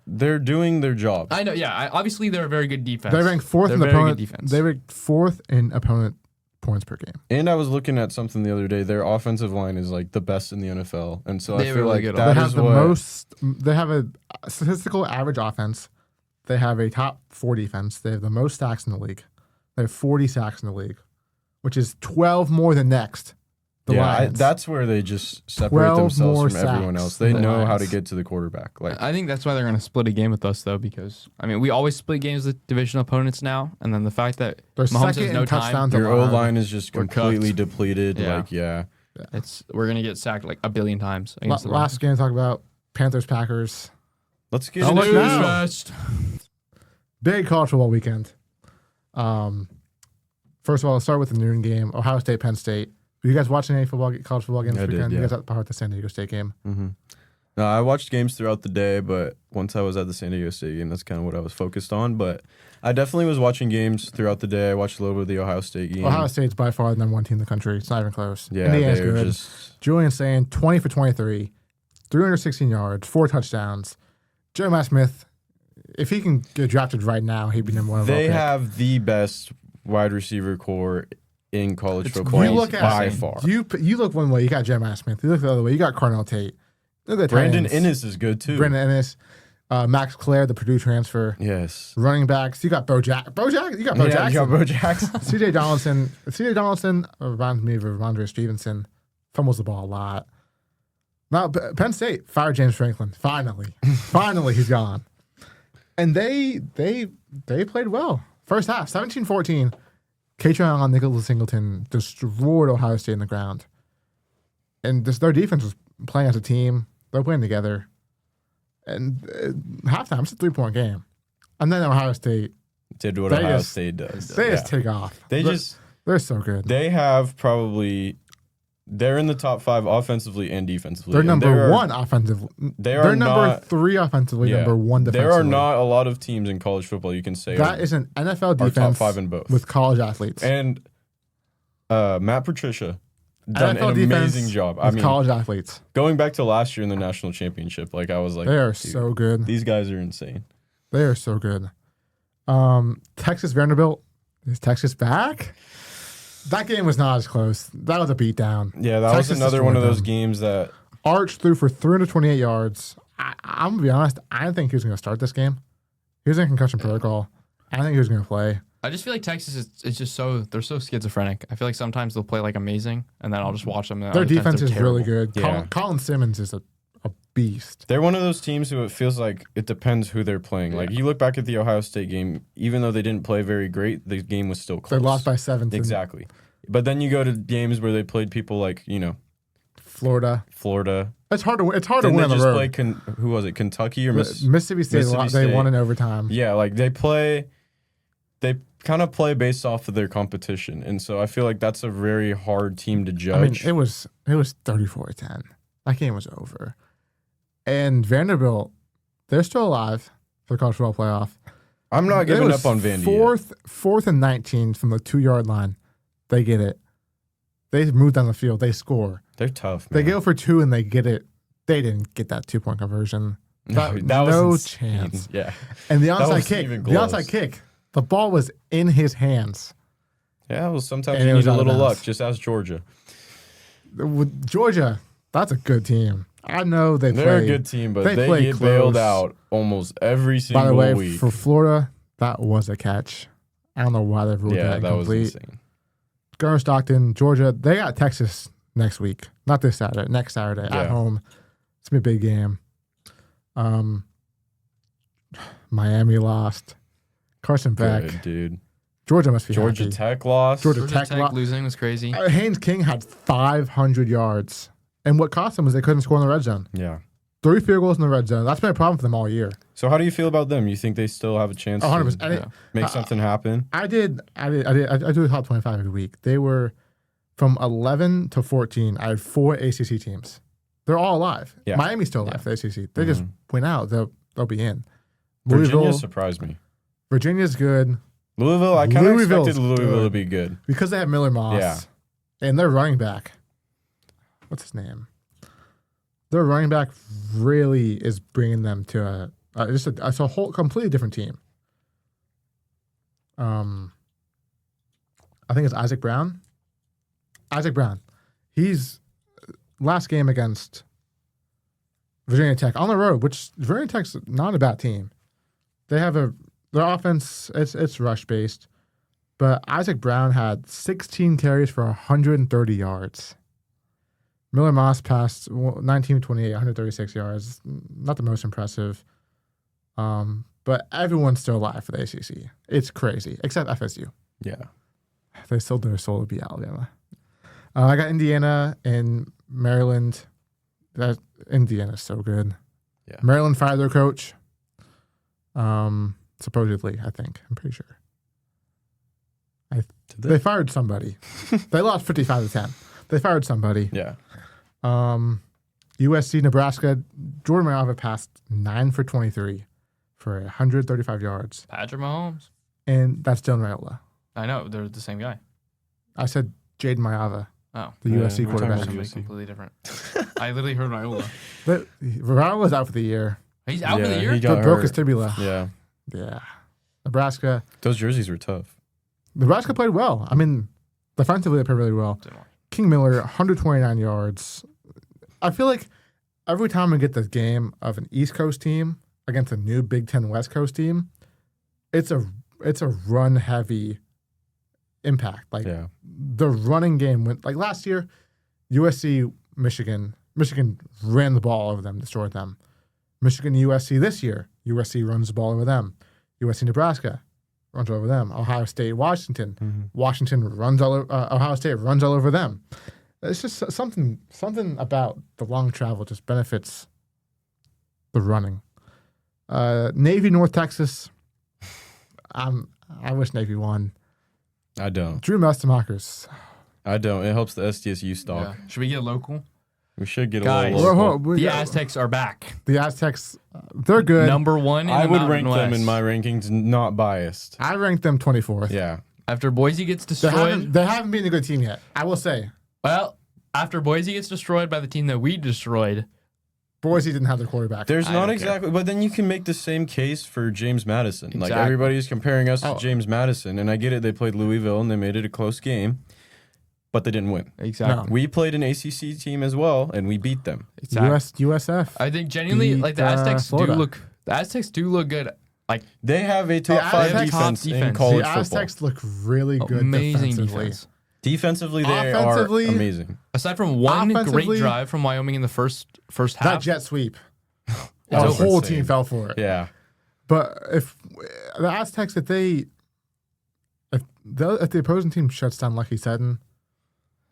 they're doing their job. I know. Yeah. Obviously, they're a very good defense. They rank 4th in opponent defense. They rank 4th in opponent points per game. And I was looking at something the other day. Their offensive line is like the best in the NFL, and so I feel like they have the most. They have a statistical average offense. They have a top 4 defense. They have the most sacks in the league. They have 40 sacks in the league, which is 12 more than next. That's where they just separate themselves from everyone else. They know how to get to the quarterback. Like, I think that's why they're going to split a game with us, though, because I mean, we always split games with divisional opponents now, and then the fact that Mahomes has no time, your O line is just completely depleted. Yeah. We're going to get sacked like a billion times. Last game, talk about Panthers Packers. Let's get into it. Big college football weekend. First of all, let's start with the noon game: Ohio State, Penn State. Were you guys watching any college football games this weekend? You guys at the San Diego State game? Mm-hmm. No, I watched games throughout the day, but once I was at the San Diego State game, that's kind of what I was focused on. But I definitely was watching games throughout the day. I watched a little bit of the Ohio State game. Ohio State's by far the number 1 team in the country. It's not even close. Yeah, Indiana's good. Julian saying 20 for 23, 316 yards, 4 touchdowns. Jeremiah Smith, if he can get drafted right now, he'd be number 1 overall pick. They have the best wide receiver core in college football by far. You look one way, you got Jeremiah Smith. You look the other way, you got Carnell Tate. Brandon Ennis is good too. Brandon Ennis, Max Clare, the Purdue transfer. Yes. Running backs, you got Bo Jackson. You got Bo Jackson. C.J. Donaldson reminds me of Ramondre Stevenson. Fumbles the ball a lot. Now Penn State fired James Franklin. Finally, he's gone. And they played well. First half, 17-14. K-Tron, Nicholas Singleton destroyed Ohio State in the ground. And their defense was playing as a team. They're playing together. And halftime, it's a 3-point game. And then Ohio State did what Ohio State does. They just take off. They're so good. They have they're in the top 5 offensively and defensively. They're number 1 offensively. They're number 3 offensively, number 1 defensively. There are not a lot of teams in college football you can say that is an NFL defense top 5 in both with college athletes. And Matt Patricia done NFL an amazing job. With college athletes. Going back to last year in the national championship, I was like, they are so good. These guys are insane. They are so good. Texas Vanderbilt. Is Texas back? That game was not as close. That was a beatdown. Yeah, that was another one of those games that Arch threw for 328 yards. I'm gonna be honest. I didn't think he was going to start this game. He was in concussion protocol. I didn't think he was going to play. I just feel like Texas is just they're so schizophrenic. I feel like sometimes they'll play like amazing, and then I'll just watch them. Their defense is really good. Yeah. Colin Simmons is a beast. They're one of those teams who it feels like it depends who they're playing. Like, you look back at the Ohio State game, even though they didn't play very great, the game was still close. They lost by 7. Exactly. But then you go to games where they played people like, Florida. It's hard to win on the road. Play who was it? Kentucky or Mississippi State? They won in overtime. Yeah, they kind of play based off of their competition, and so I feel like that's a very hard team to judge. It was 34-10. That game was over. And Vanderbilt, they're still alive. for the college football playoff. I'm not giving up on Vandy. Fourth and 19 from the 2-yard line. They get it. They move down the field. They score. They're tough, man. They go for 2 and they get it. They didn't get that 2-point conversion. That was no insane. chance. Yeah. And the onside kick, the ball was in his hands. Yeah, well, sometimes you need a little luck. Just ask Georgia. With Georgia, that's a good team. I know they're a good team, but they get bailed out almost every single week. By the way, for Florida, that was a catch. I don't know why they ruled that incomplete. Was insane. Governor Stockton, Georgia, they got Texas next week. Not this Saturday, next Saturday at home. It's going to be a big game. Miami lost. Carson Beck. Good, dude. Georgia must be Georgia happy. Tech lost. Georgia Tech losing was crazy. Haynes King had 500 yards. And what cost them was they couldn't score in the red zone. Yeah. 3 field goals in the red zone. That's been a problem for them all year. So how do you feel about them? You think they still have a chance 100%. to make something happen? I do the top 25 every week. They were from 11 to 14. I had 4 ACC teams. They're all alive. Yeah. Miami's still alive for the ACC. They just went out. They'll be in. Virginia surprised me. Virginia's good. Louisville, I kind of expected Louisville to be good. Because they have Miller Moss. Yeah. And their running back. What's his name? Their running back really is bringing them to a whole completely different team. I think it's Isaac Brown. He's last game against Virginia Tech on the road, which Virginia Tech's not a bad team. They have their offense. It's rush based, but Isaac Brown had 16 carries for 130 yards. Miller Moss passed 19-28, 136 yards. Not the most impressive. But everyone's still alive for the ACC. It's crazy, except FSU. Yeah. They sold their soul to beat Alabama. I got Indiana and Maryland. Indiana's so good. Yeah. Maryland fired their coach. Supposedly, I think. I'm pretty sure. They fired somebody. They lost 55-10. They fired somebody. Yeah. USC, Nebraska. Jordan Mayava passed 9 for 23 for 135 yards. Patrick Mahomes. And that's Dylan Raiola. I know. They're the same guy. I said Jaden Mayava. Oh. The USC quarterback. Something completely different. I literally heard Raiola. Raiola's out for the year. He's out for the year? He broke his tibia. Yeah. Yeah. Nebraska. Those jerseys were tough. Nebraska played well. I mean, defensively, they played really well. King Miller, 129 yards. I feel like every time we get this game of an East Coast team against a new Big Ten West Coast team, it's a run-heavy impact. Like, the running game went... Like, last year, USC, Michigan ran the ball over them, destroyed them. Michigan, USC this year, USC runs the ball over them. USC, Nebraska runs over them. Ohio State, Washington. Mm-hmm. Washington runs all over... Ohio State runs all over them. It's just something about the long travel just benefits the running. Navy, North Texas. I wish Navy won. I don't. Drew Mestemakers. I don't. It helps the SDSU stock. Yeah. Should we get local? We should get a little local. The Aztecs are back. The Aztecs, they're good. Number 1 in the I would rank West. them in my rankings, not biased. I ranked them 24th. Yeah. After Boise gets destroyed. They haven't been a good team yet, I will say. Well, after Boise gets destroyed by the team that we destroyed. Boise didn't have their quarterback. There's not exactly, but then you can make the same case for James Madison. Exactly. Like, everybody's comparing us to James Madison, and I get it. They played Louisville, and they made it a close game, but they didn't win. Exactly. No. We played an ACC team as well, and we beat them. Exactly. USF. I think genuinely, like, the Aztecs do look good. Like, they have a top 5 defense in college football. The Aztecs look really good. Amazing defense. Defensively, they are amazing. Aside from one great drive from Wyoming in the first half. That jet sweep. The whole team fell for it. Yeah. But if the Aztecs, if the opposing team shuts down Lucky Seddon,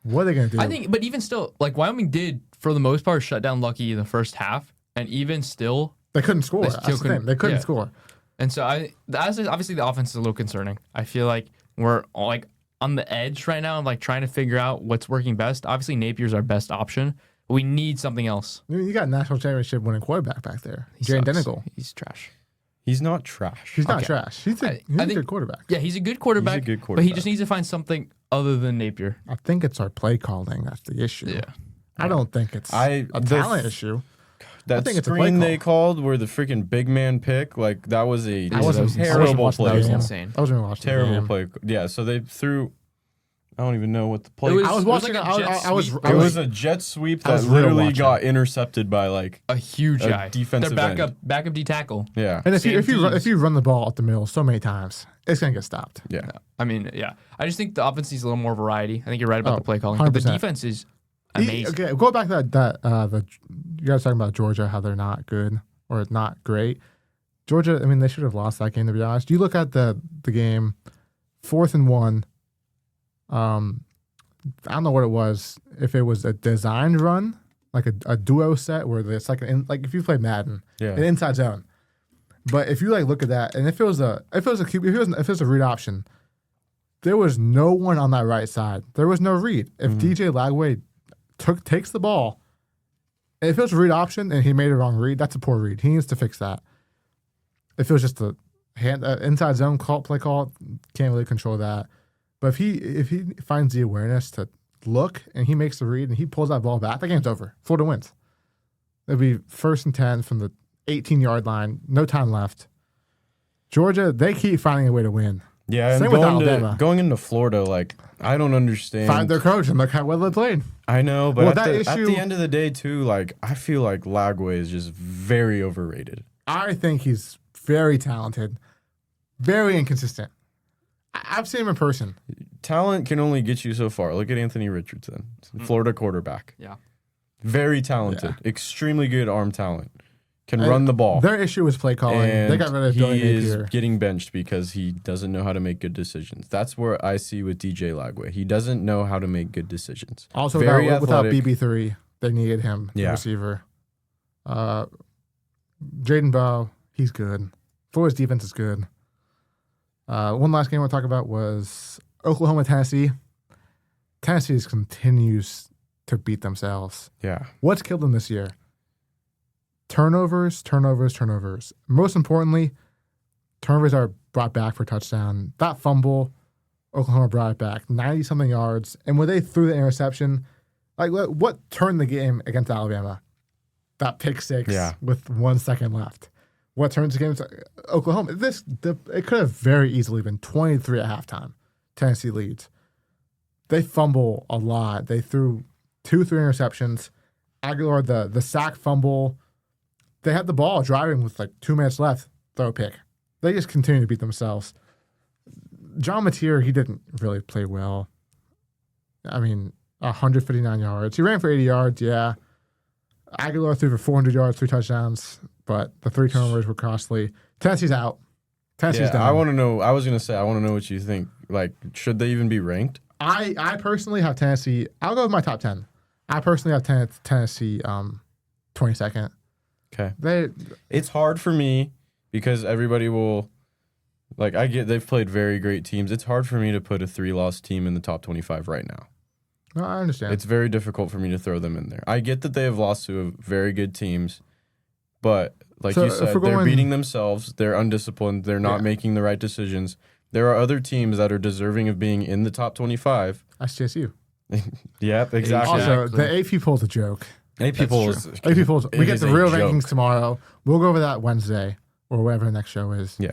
what are they going to do? I think, but even still, like, Wyoming did, for the most part, shut down Lucky in the first half, and even still... They couldn't score. They couldn't score. And so, obviously, the offense is a little concerning. I feel like we're, like, on the edge right now, like, trying to figure out what's working best. Obviously, Napier's our best option, but we need something else. You got a national championship winning quarterback back there. Jaren Denigal. He's trash. He's not trash. He's not trash. He's a good quarterback. Yeah, he's a good quarterback. But he just needs to find something other than Napier. I think it's our play calling that's the issue. Yeah. I don't think it's a talent issue. That screen they called where the freaking big man pick, like that was a terrible play. That was insane. I wasn't watching terrible play. Yeah, so they threw. I don't even know what the play. I was watching. It was a jet sweep that literally got intercepted by like a huge guy, defensive backup D tackle. Yeah, and if you run the ball up the middle so many times, it's gonna get stopped. Yeah, I mean, yeah. I just think the offense needs a little more variety. I think you're right about the play calling, but the defense is amazing. Okay, go back to that. You guys talking about Georgia, how they're not good or not great. Georgia, I mean, they should have lost that game, to be honest. You look at the game, 4th and 1. I don't know what it was. If it was a designed run, like a duo set where it's like if you play Madden, an inside zone. But if you look at that, and if it was a read option, there was no one on that right side. There was no read. If DJ Lagway takes the ball, if it was a read option and he made a wrong read, that's a poor read. He needs to fix that. If it was just a inside zone play call, can't really control that. But if he finds the awareness to look and he makes the read and he pulls that ball back, that game's over. Florida wins. It'll be 1st and 10 from the 18-yard line. No time left. Georgia, they keep finding a way to win. Yeah, same with Alabama. Going into Florida, I don't understand. Find their coach and look how well they played. I know, but at the end of the day, too, I feel like Lagway is just very overrated. I think he's very talented, very inconsistent. I've seen him in person. Talent can only get you so far. Look at Anthony Richardson, Florida quarterback. Yeah. Very talented, extremely good arm talent. Can run the ball. Their issue was play calling. They got rid of Billy Napier. He is getting benched because he doesn't know how to make good decisions. That's where I see with DJ Lagway. He doesn't know how to make good decisions. Also, without BB3, they needed him, the receiver. Jaden Bowe, he's good. Florida's defense is good. One last game I want to talk about was Oklahoma-Tennessee. Tennessee continues to beat themselves. Yeah. What's killed them this year? Turnovers. Most importantly, turnovers are brought back for touchdown. That fumble, Oklahoma brought it back 90-something yards. And when they threw the interception, what turned the game against Alabama? That pick six with 1 second left. What turns the game to Oklahoma? It could have very easily been 23 at halftime. Tennessee leads. They fumble a lot. They threw 3 interceptions. Aguilar, the sack fumble. They had the ball driving with 2 minutes left. Throw a pick. They just continue to beat themselves. John Mateer, he didn't really play well. I mean, 159 yards. He ran for 80 yards, yeah. Aguilar threw for 400 yards, 3 touchdowns, but the 3 turnovers were costly. Tennessee's out. Tennessee's down. I want to know. I was going to say, I want to know what you think. Should they even be ranked? I personally have Tennessee. I'll go with my top 10. I personally have Tennessee 22nd. Okay. It's hard for me because everybody will, I get they've played very great teams. It's hard for me to put a 3-loss team in the top 25 right now. No, I understand. It's very difficult for me to throw them in there. I get that they have lost to very good teams, but you said, they're beating themselves. They're undisciplined. They're not making the right decisions. There are other teams that are deserving of being in the top 25. STSU. Yep, exactly. Also, the AP poll's a joke. AP polls. We get the real rankings tomorrow. We'll go over that Wednesday or whatever the next show is. Yeah.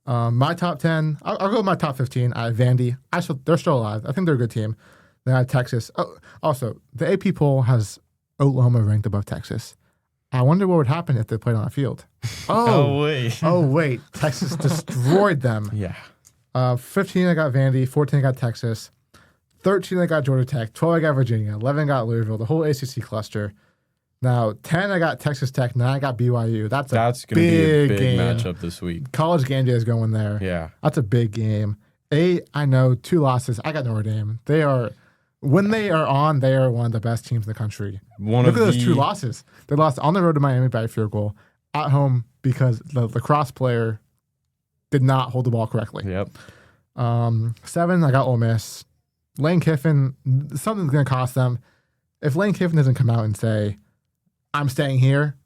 My top 10, I'll go with my top 15. I have Vandy. They're still alive. I think they're a good team. Then I have Texas. Oh, also, the AP poll has Oklahoma ranked above Texas. I wonder what would happen if they played on a field. Oh, wait. Oh, wait. Texas destroyed them. Yeah. 15, I got Vandy. 14, I got Texas. 13, I got Georgia Tech. 12, I got Virginia. 11, I got Louisville. The whole ACC cluster. Now, 10, I got Texas Tech. 9, I got BYU. That's going to be a big game. Matchup this week. College game day is going there. Yeah. That's a big game. 8, I know, 2 losses. I got Notre Dame. When they are on, they are one of the best teams in the country. Look at those 2 losses. They lost on the road to Miami by a field goal, at home because the lacrosse player did not hold the ball correctly. Yep. 7, I got Ole Miss. Lane Kiffin, something's going to cost them. If Lane Kiffin doesn't come out and say, I'm staying here,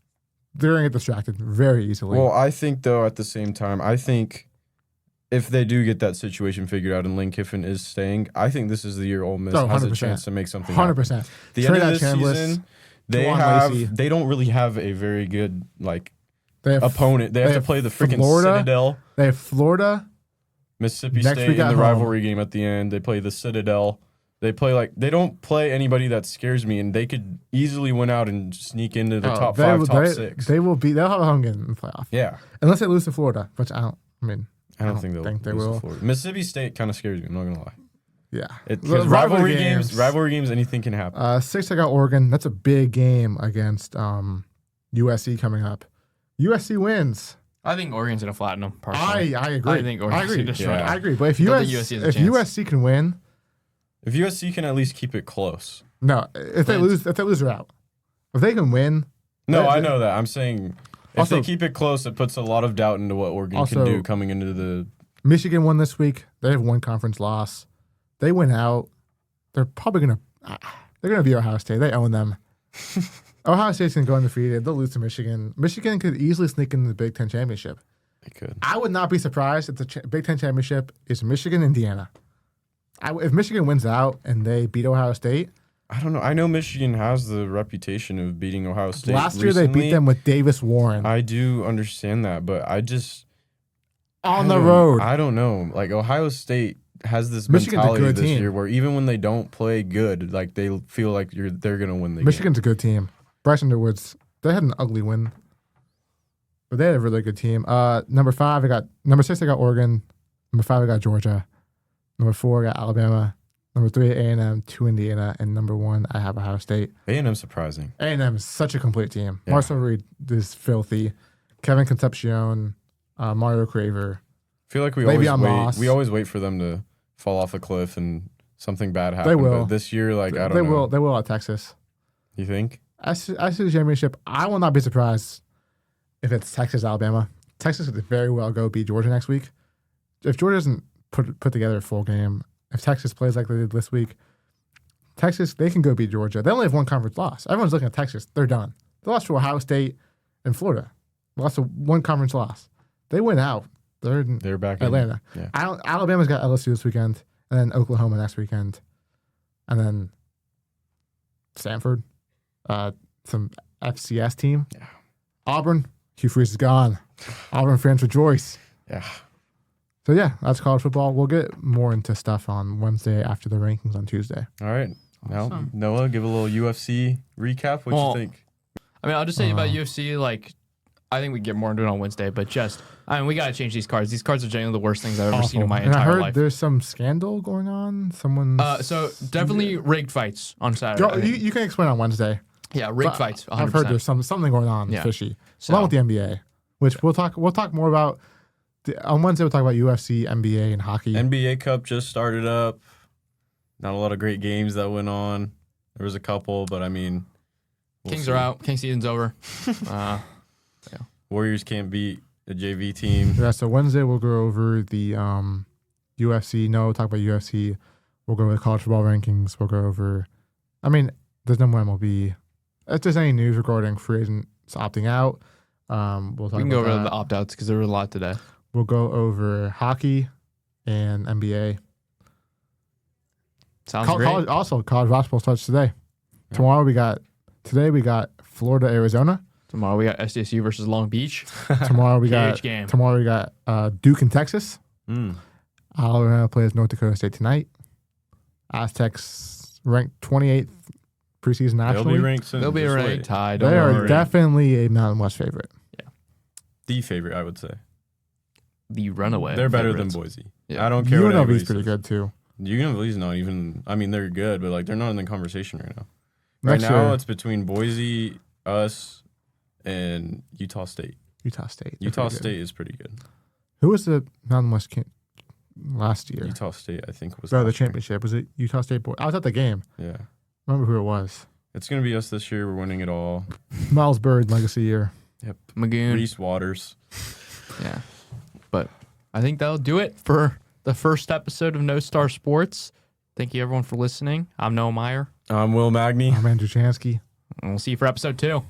they're going to get distracted very easily. Well, I think, though, at the same time, I think if they do get that situation figured out and Lane Kiffin is staying, I think this is the year Ole Miss has a chance to make something 100%. happen. The end of this season, they don't really have a very good opponent. They have to play the freaking Citadel. They have Florida, Mississippi State in the rivalry game at the end. They play the Citadel. They don't play anybody that scares me, and they could easily win out and sneak into the top 5, top 6. They'll have a home game in the playoff. Yeah, unless they lose to Florida, which I don't think they will. Mississippi State kind of scares me. I'm not gonna lie. Yeah, because rivalry games, anything can happen. 6, I got Oregon. That's a big game against USC coming up. USC wins. I think Oregon's gonna flatten them. Personally, I agree. I think Oregon's gonna destroy them. I agree. But if USC can win. If USC can at least keep it close. No, if they lose, they're out. If they can win. No, I know that. I'm saying if they keep it close, it puts a lot of doubt into what Oregon can do coming into the. Michigan won this week. They have one conference loss. They went out. They're probably gonna beat Ohio State. They own them. Ohio State's gonna go undefeated. They'll lose to Michigan. Michigan could easily sneak into the Big Ten championship. They could. I would not be surprised if the Big Ten championship is Michigan, Indiana. If Michigan wins out and they beat Ohio State, I don't know. I know Michigan has the reputation of beating Ohio State. Last year they beat them with Davis Warren. I do understand that, but I just on the road. I don't know. Like Ohio State has this mentality this year where even when they don't play good, like they feel like they're gonna win the game. Michigan's a good team. Bryce Underwood's they had an ugly win, but they had a really good team. Number 6, I got Oregon. Number 5, I got Georgia. Number 4, I got Alabama. Number 3, A&M, 2, Indiana. And number 1, I have Ohio State. A&M's surprising. A&M is such a complete team. Yeah. Marcel Reed is filthy. Kevin Concepcion, Mario Craver. I feel like we always wait for them to fall off a cliff and something bad happen. They will. But this year, I don't know. They will at Texas. You think? I see the championship. I will not be surprised if it's Texas, Alabama. Texas could very well go beat Georgia next week. If Georgia doesn't put together a full game, if Texas plays like they did this week, Texas, they can go beat Georgia. They only have one conference loss. Everyone's looking at Texas. They're done. They lost to Ohio State and Florida. They lost to one conference loss. They went out. They're back Atlanta. In. Yeah. Alabama's got LSU this weekend, and then Oklahoma next weekend, and then Stanford, some FCS team. Yeah. Auburn, Hugh Freeze is gone. Auburn fans rejoice. Yeah. So yeah, that's college football. We'll get more into stuff on Wednesday after the rankings on Tuesday. All right. Awesome. Now, Noah, give a little UFC recap. What you think? I mean, I'll just say about UFC, I think we get more into it on Wednesday, but we got to change these cards. These cards are genuinely the worst things I've ever seen in my entire life. I heard there's some scandal going on. So definitely rigged fights on Saturday. You can explain on Wednesday. Yeah, rigged fights. 100%. I've heard there's something going on fishy. Along with the NBA, which we'll talk more about. On Wednesday, we'll talk about UFC, NBA, and hockey. NBA Cup just started up. Not a lot of great games that went on. There was a couple, but I mean... Kings are out. King season's over. Warriors can't beat the JV team. Yeah, so Wednesday we'll go over the UFC. No, we'll talk about UFC. We'll go over the college football rankings. We'll go over... I mean, there's no more MLB. If there's any news regarding free agents opting out, we'll talk about We can go over the opt-outs because there were a lot today. We'll go over hockey and NBA. Sounds great. Also, college basketball starts today. Yeah. Today we got Florida, Arizona. Tomorrow we got SDSU versus Long Beach. Tomorrow we got Duke and Texas. Alabama plays North Dakota State tonight. Aztecs ranked 28th preseason nationally. They'll be ranked soon. They'll be ranked high. They are definitely a Mountain West favorite. Yeah, the favorite, I would say. The runaway. They're better than Boise. Yeah. I don't care. UNLV's pretty good too. UNLV's not even. I mean, they're good, but they're not in the conversation right now. Right now, it's between Boise, us, and Utah State. Utah State is pretty good. Who was the Mountain West last year? Utah State, I think, was. No, the championship. Was it Utah State? I was at the game. Yeah. Remember who it was? It's gonna be us this year. We're winning it all. Miles Bird legacy year. Yep. Magoon. Reese Waters. Yeah. But I think that'll do it for the first episode of No Star Sports. Thank you, everyone, for listening. I'm Noah Meyer. I'm Will Magni. I'm Andrew Chehansky. And we'll see you for episode 2.